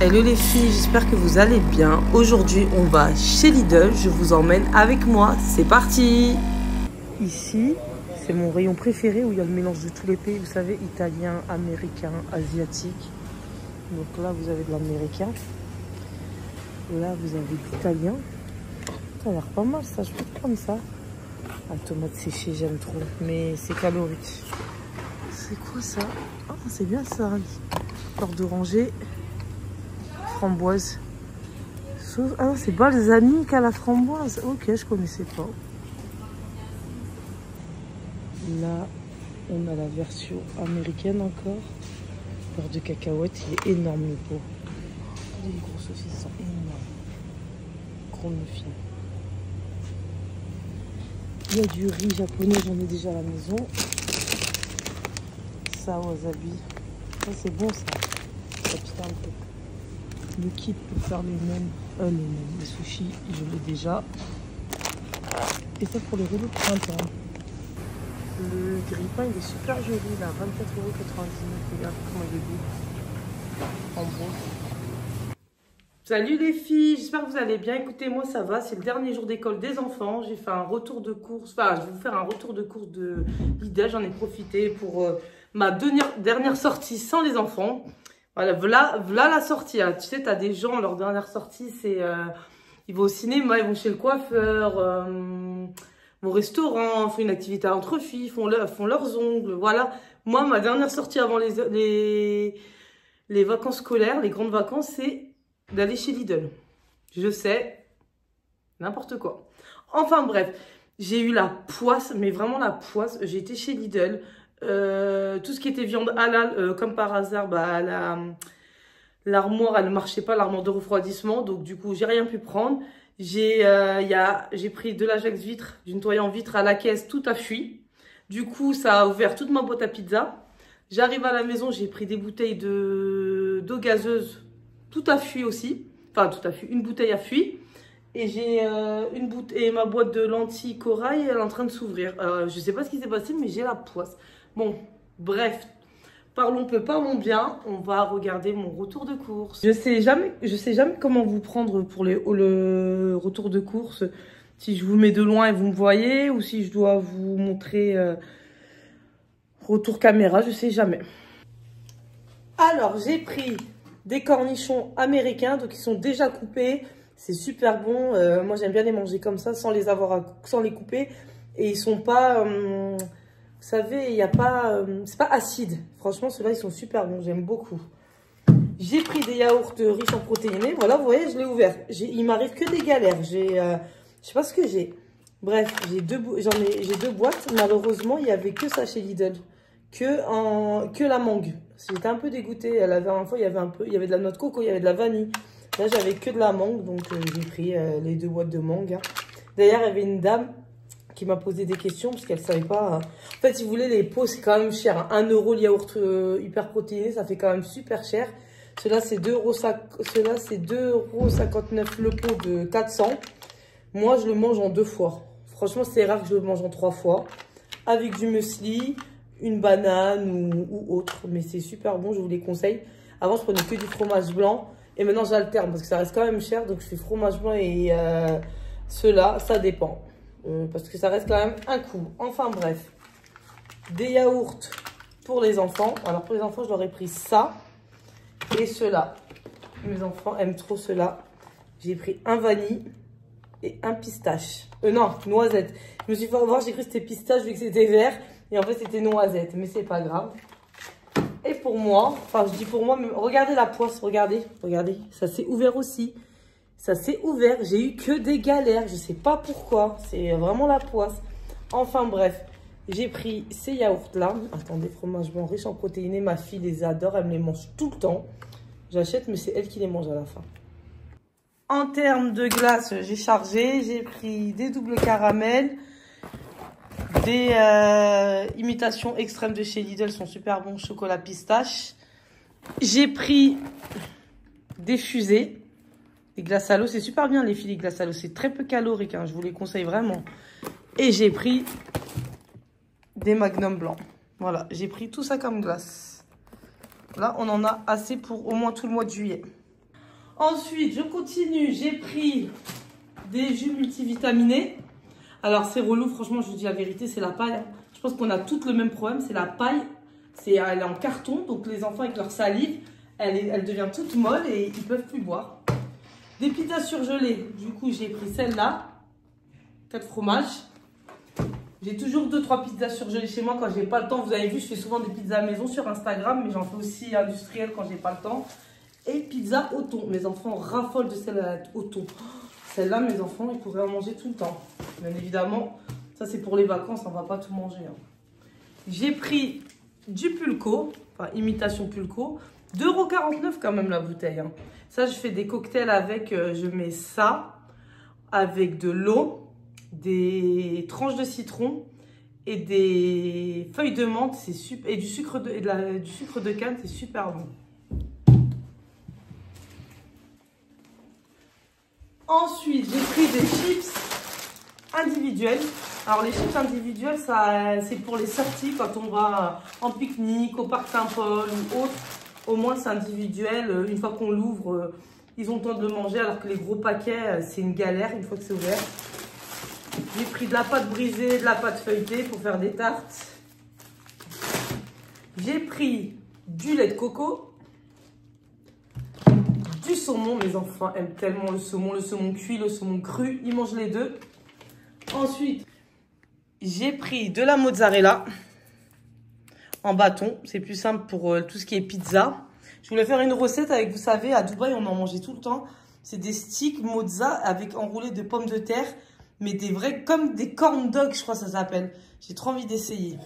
Hello les filles, j'espère que vous allez bien. Aujourd'hui, on va chez Lidl. Je vous emmène avec moi. C'est parti! Ici, c'est mon rayon préféré où il y a le mélange de tous les pays. Vous savez, italien, américain, asiatique. Donc là, vous avez de l'américain. Là, vous avez de l'italien. Ça a l'air pas mal ça, je peux prendre ça. La tomate séchée, j'aime trop. Mais c'est calorique. C'est quoi ça? Oh, c'est bien ça. Fleur d'oranger. Framboise. Ah, c'est balsamique à la framboise. Ok, je connaissais pas. Là, on a la version américaine encore. Beurre de cacahuète, il est énorme le pot. Les gros saucissons énormes. Gros muffins. Il y a du riz japonais, j'en ai déjà à la maison. Ça, wasabi. Ça, c'est bon ça. Ça pique un peu. Le kit pour faire les sushis, je l'ai déjà. Et ça pour le rouleau de printemps. Le grille-pain, il est super joli là, 24,99 €. Regarde comment il est beau. En beau. Salut les filles, j'espère que vous allez bien. Écoutez, moi ça va, c'est le dernier jour d'école des enfants. J'ai fait un retour de course, enfin je vais vous faire un retour de course de Lidl. J'en ai profité pour ma dernière sortie sans les enfants. Voilà la sortie. Hein. Tu sais, tu as des gens, leur dernière sortie, c'est ils vont au cinéma, ils vont chez le coiffeur, vont au restaurant, font une activité entre filles, font leurs ongles. Voilà. Moi, ma dernière sortie avant les vacances scolaires, les grandes vacances, c'est d'aller chez Lidl. Je sais, n'importe quoi. Enfin bref, j'ai eu la poisse, mais vraiment la poisse. J'ai été chez Lidl. Tout ce qui était viande halal, comme par hasard, bah, l'armoire, elle ne marchait pas, l'armoire de refroidissement. Donc, du coup, j'ai rien pu prendre. J'ai pris de l'Ajax vitre, du nettoyant vitre à la caisse, tout a fui. Du coup, ça a ouvert toute ma boîte à pizza. J'arrive à la maison, j'ai pris des bouteilles d'eau gazeuse. Tout a fui aussi. Enfin, tout a fui. Une bouteille a fui. Et j'ai et ma boîte de lentilles corail, elle est en train de s'ouvrir. Je sais pas ce qui s'est passé, mais j'ai la poisse. Bon, bref, parlons peu, parlons bien. On va regarder mon retour de course. Je sais jamais comment vous prendre pour le retour de course. Si je vous mets de loin et vous me voyez, ou si je dois vous montrer retour caméra, je sais jamais. Alors, j'ai pris des cornichons américains, donc ils sont déjà coupés. C'est super bon. Moi, j'aime bien les manger comme ça, sans les couper. Et ils sont pas... vous savez, il y a pas, c'est pas acide. Franchement, ceux-là, ils sont super bons. J'aime beaucoup. J'ai pris des yaourts riches en protéinés. Voilà, vous voyez, je l'ai ouvert. Il m'arrive que des galères. Je sais pas ce que j'ai. Bref, j'ai deux boîtes. Malheureusement, il y avait que ça chez Lidl. Que la mangue. J'étais un peu dégoûtée. La dernière fois, il y avait de la noix de coco, il y avait de la vanille. Là, j'avais que de la mangue. Donc, j'ai pris les 2 boîtes de mangue. Hein. D'ailleurs, il y avait une dame qui m'a posé des questions parce qu'elle ne savait pas. En fait, si vous voulez, les pots, c'est quand même cher. Hein. 1 € le yaourt hyper protéiné, ça fait quand même super cher. Cela, c'est 2,59 € le pot de 400. Moi, je le mange en 2 fois. Franchement, c'est rare que je le mange en 3 fois. Avec du muesli, une banane ou autre. Mais c'est super bon, je vous les conseille. Avant, je prenais que du fromage blanc. Et maintenant, j'alterne parce que ça reste quand même cher. Donc, je fais fromage blanc et ceux-là, ça dépend. Parce que ça reste quand même un coup. Enfin bref, des yaourts pour les enfants. Alors pour les enfants, je leur ai pris ça et cela. Mes enfants aiment trop cela. J'ai pris un vanille et un pistache. Non, noisette. Je me suis fait avoir, j'ai cru que c'était pistache vu que c'était vert. Et en fait, c'était noisette. Mais c'est pas grave. Et pour moi, enfin je dis pour moi, mais regardez la poisse, regardez. Ça s'est ouvert aussi. Ça s'est ouvert, j'ai eu que des galères, je sais pas pourquoi, c'est vraiment la poisse. Enfin bref, j'ai pris ces yaourts là. Attendez, fromage blanc riche en protéinés, ma fille les adore, elle me les mange tout le temps. J'achète, mais c'est elle qui les mange à la fin. En termes de glace, j'ai chargé, j'ai pris des doubles caramels, des imitations extrêmes de chez Lidl, sont super bons, chocolat pistache. J'ai pris des fusées. Les glaces à l'eau, c'est super bien les filles, les glaces à l'eau. C'est très peu calorique, hein, je vous les conseille vraiment. Et j'ai pris des magnums blancs. Voilà, j'ai pris tout ça comme glace. Là, on en a assez pour au moins tout le mois de juillet. Ensuite, je continue. J'ai pris des jus multivitaminés. Alors, c'est relou. Franchement, je vous dis la vérité, c'est la paille. Je pense qu'on a toutes le même problème. C'est la paille. Elle est en carton. Donc, les enfants, avec leur salive, elle devient toute molle et ils ne peuvent plus boire. Des pizzas surgelées. Du coup, j'ai pris celle-là. 4 fromages. J'ai toujours 2-3 pizzas surgelées chez moi quand j'ai pas le temps. Vous avez vu, je fais souvent des pizzas à la maison sur Instagram, mais j'en fais aussi industriel quand j'ai pas le temps. Et pizza au thon. Mes enfants raffolent de celle au thon. Celle-là, mes enfants, ils pourraient en manger tout le temps. Bien évidemment, ça c'est pour les vacances, on va pas tout manger. Hein. J'ai pris du pulco, enfin imitation pulco. 2,49 € quand même la bouteille. Hein. Ça, je fais des cocktails avec, je mets ça, avec de l'eau, des tranches de citron et des feuilles de menthe, c'est super, et du sucre de canne, c'est super bon. Ensuite, j'ai pris des chips individuels. Alors, les chips individuels, c'est pour les sorties quand on va en pique-nique, au parc Saint-Paul ou autre. Au moins, c'est individuel. Une fois qu'on l'ouvre, ils ont le temps de le manger. Alors que les gros paquets, c'est une galère une fois que c'est ouvert. J'ai pris de la pâte brisée, de la pâte feuilletée pour faire des tartes. J'ai pris du lait de coco. Du saumon, mes enfants aiment tellement le saumon cuit, le saumon cru, ils mangent les deux. Ensuite, j'ai pris de la mozzarella en bâton, c'est plus simple pour tout ce qui est pizza. Je voulais faire une recette avec, vous savez, à Dubaï, on en mangeait tout le temps. C'est des sticks mozza avec enroulés de pommes de terre, mais des vrais, comme des corn dogs, je crois que ça s'appelle. J'ai trop envie d'essayer.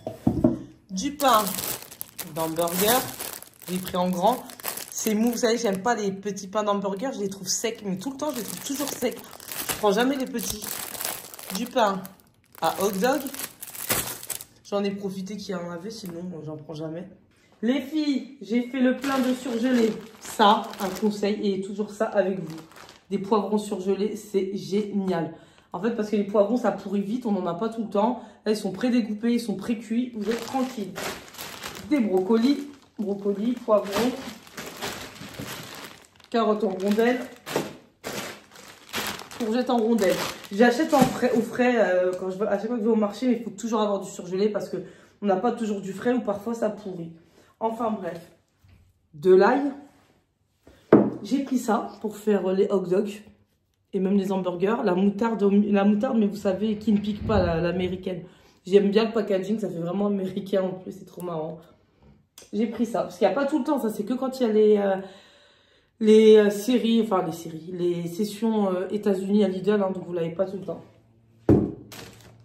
Du pain d'hamburger, j'ai pris en grand. C'est mou, vous savez, j'aime pas les petits pains d'hamburger, je les trouve secs, mais tout le temps, je les trouve toujours secs. Je prends jamais les petits. Du pain à hot dog. J'en ai profité qu'il y en avait, sinon j'en prends jamais. Les filles, j'ai fait le plein de surgelés. Ça, un conseil, et toujours ça avec vous. Des poivrons surgelés, c'est génial. En fait, parce que les poivrons, ça pourrit vite, on n'en a pas tout le temps. Là, ils sont pré-découpés, ils sont pré-cuits, vous êtes tranquille. Des brocolis, poivrons. Carottes en rondelles, courgettes en rondelles. J'achète au frais à chaque fois que je vais au marché, mais il faut toujours avoir du surgelé parce qu'on n'a pas toujours du frais ou parfois ça pourrit. Enfin bref, de l'ail. J'ai pris ça pour faire les hot dogs et même les hamburgers. La moutarde, mais vous savez, qui ne pique pas, l'américaine. J'aime bien le packaging, ça fait vraiment américain en plus, c'est trop marrant. J'ai pris ça parce qu'il n'y a pas tout le temps, ça c'est que quand il y a les sessions États-Unis à Lidl, hein, donc vous l'avez pas tout le temps.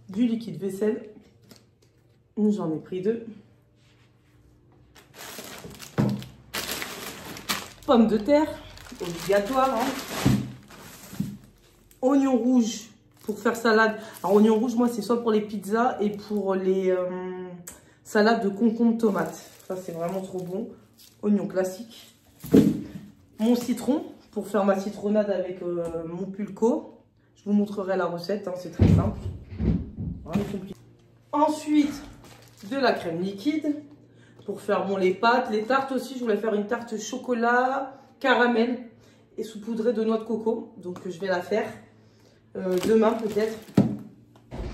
Du liquide vaisselle, j'en ai pris 2. Pommes de terre, obligatoire. Hein. Oignons rouges pour faire salade. Alors oignons rouges, moi c'est soit pour les pizzas et pour les salades de concombre tomate. Ça c'est vraiment trop bon. Oignons classiques. Mon citron pour faire ma citronnade avec mon pulco. Je vous montrerai la recette, hein, c'est très simple. Vraiment compliqué. Ensuite, de la crème liquide pour faire les pâtes, les tartes aussi. Je voulais faire une tarte chocolat, caramel et saupoudrée de noix de coco. Donc je vais la faire demain peut-être.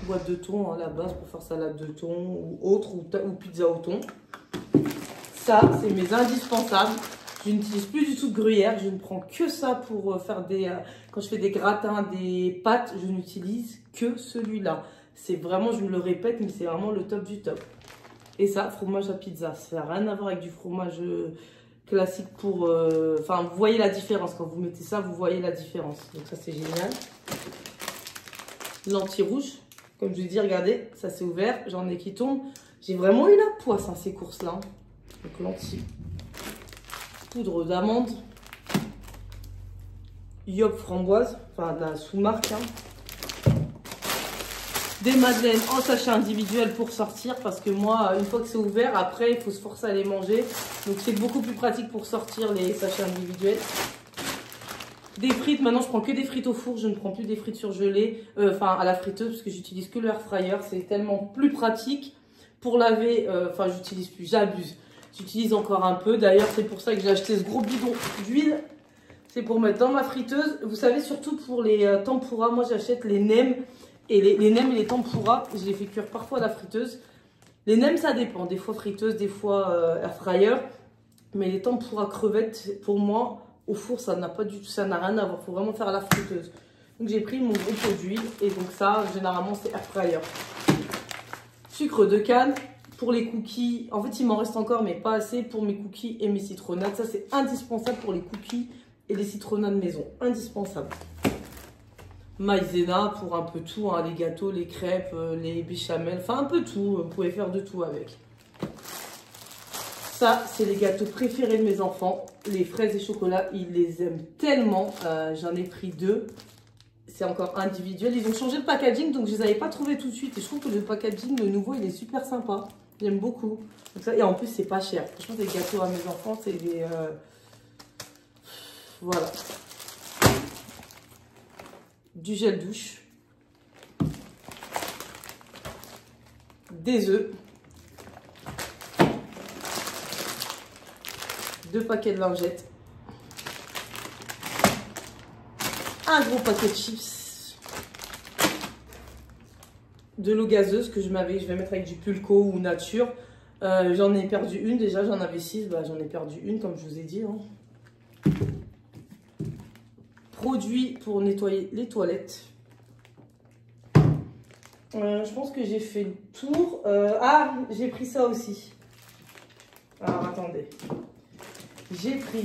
Boîte de thon à la base pour faire salade de thon ou autre, ou pizza au thon. Ça, c'est mes indispensables. Je n'utilise plus du tout de gruyère, je ne prends que ça pour faire quand je fais des gratins, des pâtes, je n'utilise que celui-là. C'est vraiment, je me le répète, mais c'est vraiment le top du top. Et ça, fromage à pizza, ça n'a rien à voir avec du fromage classique pour... Enfin, vous voyez la différence, quand vous mettez ça, vous voyez la différence. Donc ça, c'est génial. Lentilles rouges, comme je vous dis, regardez, ça s'est ouvert, j'en ai qui tombent. J'ai vraiment eu la poisse, hein, ces courses-là. Donc lentilles. Poudre d'amande, Yop framboise, enfin de la sous-marque. Hein. Des madeleines en sachet individuel pour sortir parce que moi, une fois que c'est ouvert, après il faut se forcer à les manger. Donc c'est beaucoup plus pratique pour sortir les sachets individuels. Des frites, maintenant je prends que des frites au four, je ne prends plus des frites surgelées, enfin à la friteuse parce que j'utilise que le air fryer. C'est tellement plus pratique pour laver, enfin j'utilise plus, j'abuse. J'utilise encore un peu. D'ailleurs, c'est pour ça que j'ai acheté ce gros bidon d'huile. c'est pour mettre dans ma friteuse. Vous savez, surtout pour les tempura, moi j'achète les nems. Et les nems et les tempura, je les fais cuire parfois à la friteuse. Les nems, ça dépend. Des fois friteuse, des fois air fryer. Mais les tempura crevettes, pour moi, au four, ça n'a pas du tout, ça n'a rien à voir. Il faut vraiment faire à la friteuse. Donc j'ai pris mon gros pot d'huile. Et donc ça, généralement, c'est air fryer. Sucre de canne. Pour les cookies, en fait, il m'en reste encore, mais pas assez pour mes cookies et mes citronnades. Ça, c'est indispensable pour les cookies et les citronnades maison. Indispensable. Maïzena pour un peu tout, hein, les gâteaux, les crêpes, les béchamels, enfin un peu tout. Vous pouvez faire de tout avec. Ça, c'est les gâteaux préférés de mes enfants. Les fraises et chocolat, ils les aiment tellement. J'en ai pris 2. C'est encore individuel. Ils ont changé de packaging, donc je les avais pas trouvés tout de suite. Et je trouve que le packaging, le nouveau, il est super sympa. J'aime beaucoup. Donc ça, et en plus, c'est pas cher. Franchement, les gâteaux à mes enfants, c'est des... Voilà. Du gel douche. Des œufs. 2 paquets de lingettes. Un gros paquet de chips. De l'eau gazeuse que je vais mettre avec du Pulco ou nature. J'en ai perdu une déjà, j'en avais 6. Bah, j'en ai perdu une comme je vous ai dit. Hein. Produits pour nettoyer les toilettes. Je pense que j'ai fait le tour. Ah, j'ai pris ça aussi. Alors attendez. J'ai pris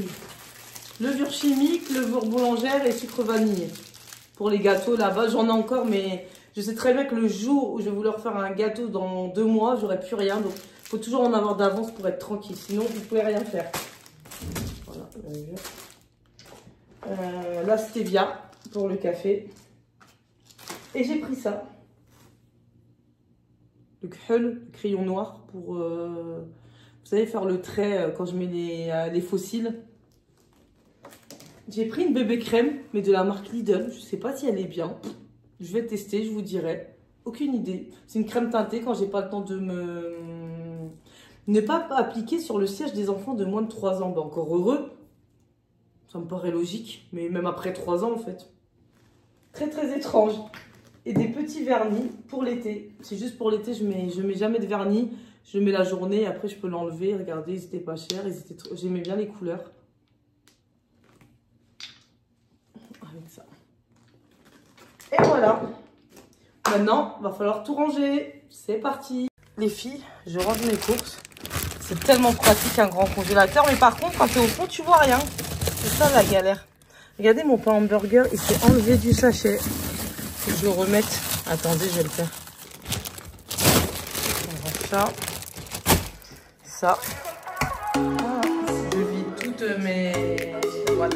levure chimique, levure boulangère et sucre vanille. Pour les gâteaux là-bas, j'en ai encore, mais je sais très bien que le jour où je vais vouloir faire un gâteau dans 2 mois, j'aurai plus rien. Donc, il faut toujours en avoir d'avance pour être tranquille. Sinon, vous ne pouvez rien faire. Voilà. La stevia pour le café. Et j'ai pris ça. Le Khull, le crayon noir pour... vous savez, faire le trait quand je mets les fossiles. J'ai pris une bébé crème, mais de la marque Lidl. Je ne sais pas si elle est bien. Je vais tester, je vous dirai. Aucune idée. C'est une crème teintée quand j'ai pas le temps de me... Ne pas appliquer sur le siège des enfants de moins de 3 ans. Ben, encore heureux. Ça me paraît logique. Mais même après 3 ans, en fait. Très, très étrange. Et des petits vernis pour l'été. C'est juste pour l'été, je mets jamais de vernis. Je le mets la journée, après je peux l'enlever. Regardez, ils étaient pas chers. J'aimais bien les couleurs. Avec ça. Et voilà. Maintenant, il va falloir tout ranger. C'est parti. Les filles, je range mes courses. C'est tellement pratique un grand congélateur. Mais par contre, quand tu es au fond, tu vois rien. C'est ça la galère. Regardez mon pain hamburger, il s'est enlevé du sachet. Faut que je le remette. Attendez, je vais le faire. On range ça. Ça. Voilà. Je vide toutes mes boîtes.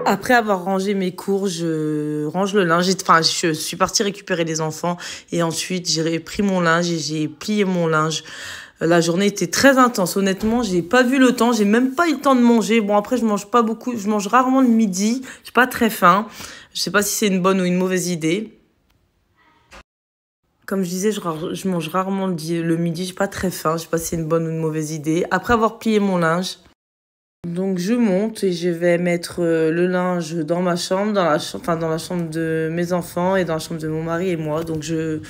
Après avoir rangé mes cours, je range le linge. Enfin, je suis partie récupérer les enfants et ensuite j'ai pris mon linge et j'ai plié mon linge. La journée était très intense. Honnêtement, j'ai pas vu le temps. J'ai même pas eu le temps de manger. Bon, après, je mange pas beaucoup. Je mange rarement le midi. J'ai pas très faim. Je sais pas si c'est une bonne ou une mauvaise idée. Comme je disais, je mange rarement le midi. J'ai pas très faim. Je sais pas si c'est une bonne ou une mauvaise idée. Après avoir plié mon linge, donc je monte et je vais mettre le linge dans ma chambre, dans la chambre de mes enfants et dans la chambre de mon mari et moi. Donc je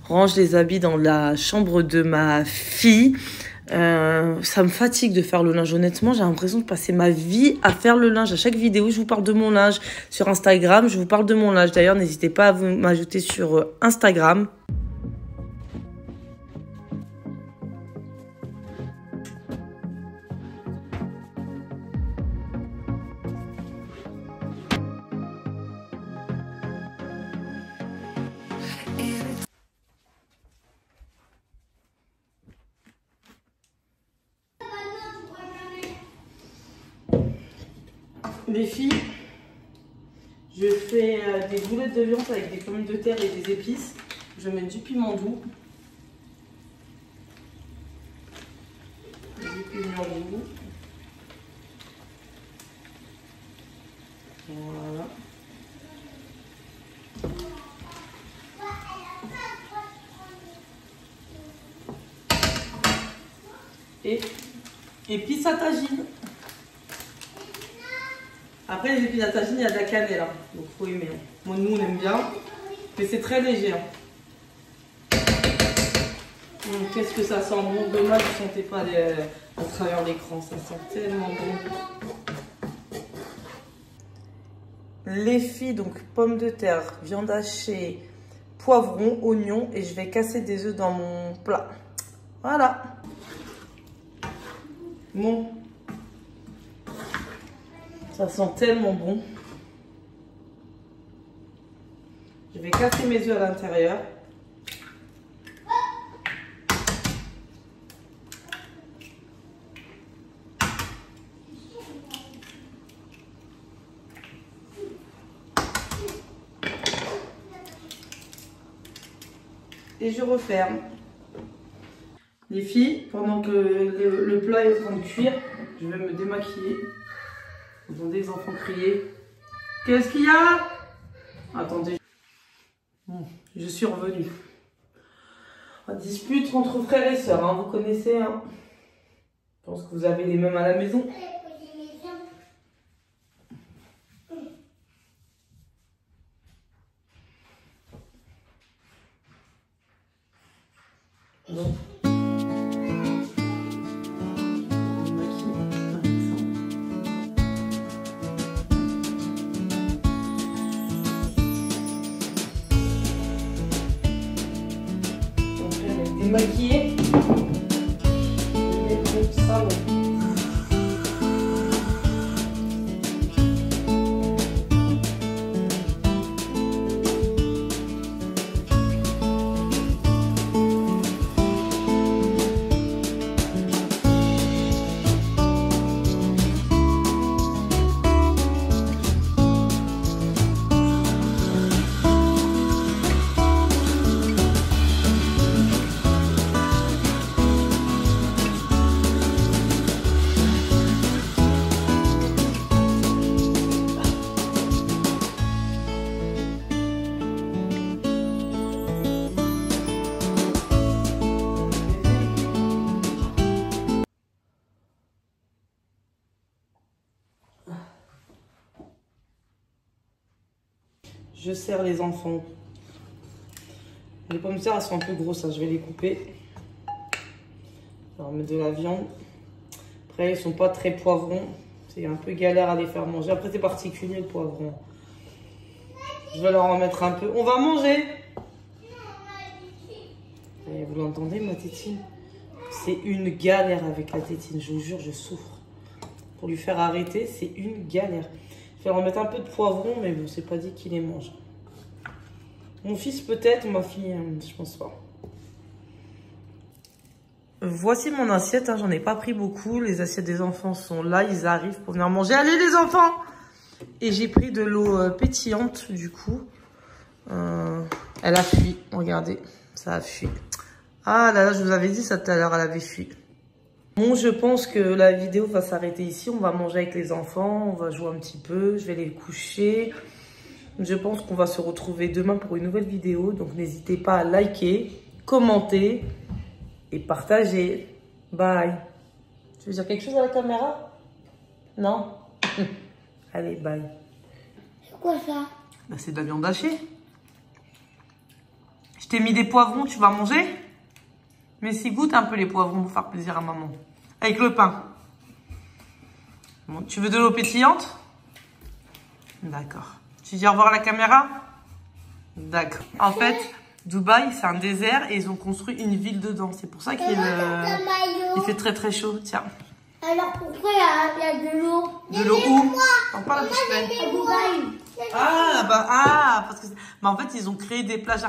range les habits dans la chambre de ma fille. Ça me fatigue de faire le linge. Honnêtement, j'ai l'impression de passer ma vie à faire le linge. À chaque vidéo, je vous parle de mon linge. Sur Instagram, je vous parle de mon linge. D'ailleurs, n'hésitez pas à m'ajouter sur Instagram. Les filles, je fais des boulettes de viande avec des pommes de terre et des épices. Je mets du piment doux. Du piment doux. Voilà. Et épices à tagine. Après, les épices à tagine, il y a de la cannelle, hein. Donc faut aimer. Hein. Bon, nous, on aime bien, mais c'est très léger. Hein. Qu'est-ce que ça sent bon. Dommage, vous ne sentez pas à travers l'écran. Ça sent tellement bon. Les filles, donc pommes de terre, viande hachée, poivron, oignon. Et je vais casser des œufs dans mon plat. Voilà. Bon. Ça sent tellement bon. Je vais casser mes œufs à l'intérieur. Et je referme. Les filles, pendant que le plat est en train de cuire, je vais me démaquiller. Vous entendez les enfants crier. Qu'est-ce qu'il y a? Attendez. Bon, je suis revenue. Dispute entre frères et sœurs, hein, vous connaissez. Hein. Je pense que vous avez les mêmes à la maison. Donc. Maquillée. Ça, je sers les enfants. Les pommes de terre, elles sont un peu grosses, hein. Je vais les couper. Je vais leur mettre de la viande. Après, ils sont pas très poivrons. C'est un peu galère à les faire manger. Après, c'est particulier le poivron. Je vais leur en mettre un peu. On va manger. Et vous l'entendez, ma tétine? C'est une galère avec la tétine. Je vous jure, je souffre. Pour lui faire arrêter, c'est une galère. Je vais leur mettre un peu de poivron, mais bon, c'est pas dit qu'il les mange. Mon fils peut-être, ma fille, je pense pas. Voici mon assiette, hein, j'en ai pas pris beaucoup. Les assiettes des enfants sont là, ils arrivent pour venir manger. Allez les enfants! Et j'ai pris de l'eau pétillante du coup. Elle a fui, regardez, ça a fui. Ah là là, je vous avais dit ça tout à l'heure, elle avait fui. Bon, je pense que la vidéo va s'arrêter ici. On va manger avec les enfants, on va jouer un petit peu, je vais les coucher. Je pense qu'on va se retrouver demain pour une nouvelle vidéo. Donc n'hésitez pas à liker, commenter et partager. Bye. Tu veux dire quelque chose à la caméra? Non? Allez, bye. C'est quoi ça? Bah, c'est de la viande hachée. Je t'ai mis des poivrons, tu vas manger? Mais si, goûte un peu les poivrons pour faire plaisir à maman. Avec le pain. Bon, tu veux de l'eau pétillante? D'accord. Tu dis au revoir à la caméra? D'accord. En fait, Dubaï, c'est un désert et ils ont construit une ville dedans. C'est pour ça qu'il il fait très très chaud. Tiens. Alors pourquoi il y a de l'eau? De l'eau où? On parle de Dubaï. Parce que bah, en fait, ils ont créé des plages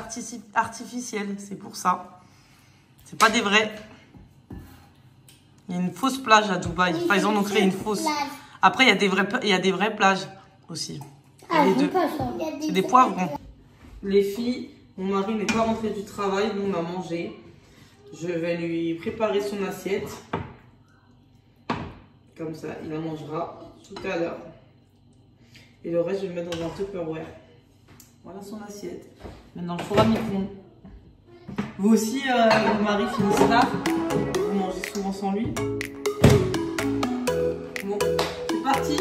artificielles. C'est pour ça. C'est pas des vrais. Il y a une fausse plage à Dubaï. Enfin, ils en ont créé une fausse. Après, il y a des vraies plages aussi. C'est des poivrons. Les filles, mon mari n'est pas rentré du travail, nous on a mangé. Je vais lui préparer son assiette. Comme ça, il la mangera tout à l'heure. Et le reste, je vais le mettre dans un Tupperware. Voilà son assiette. Maintenant, il faudra micro-ondes. Vous aussi, mon mari finit là. Vous mangez souvent sans lui. Bon, c'est parti.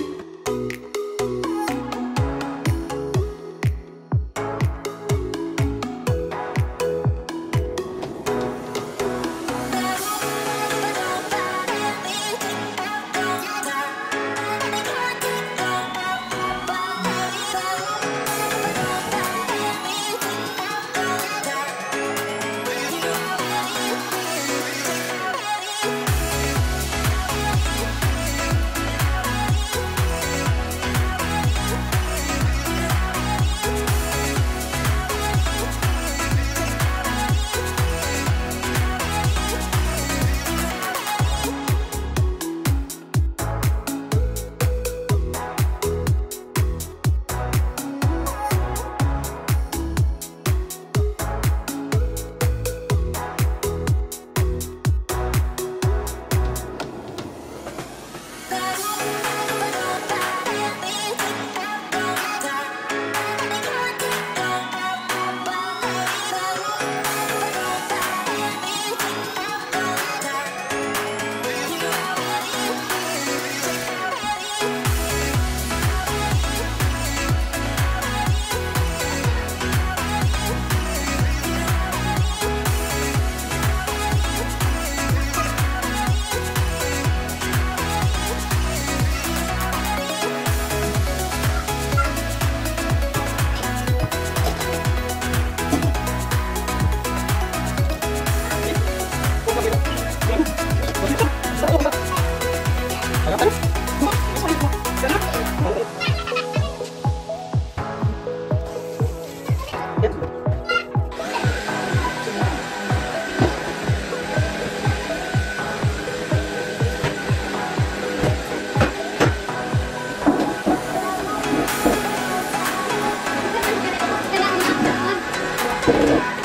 Yeah.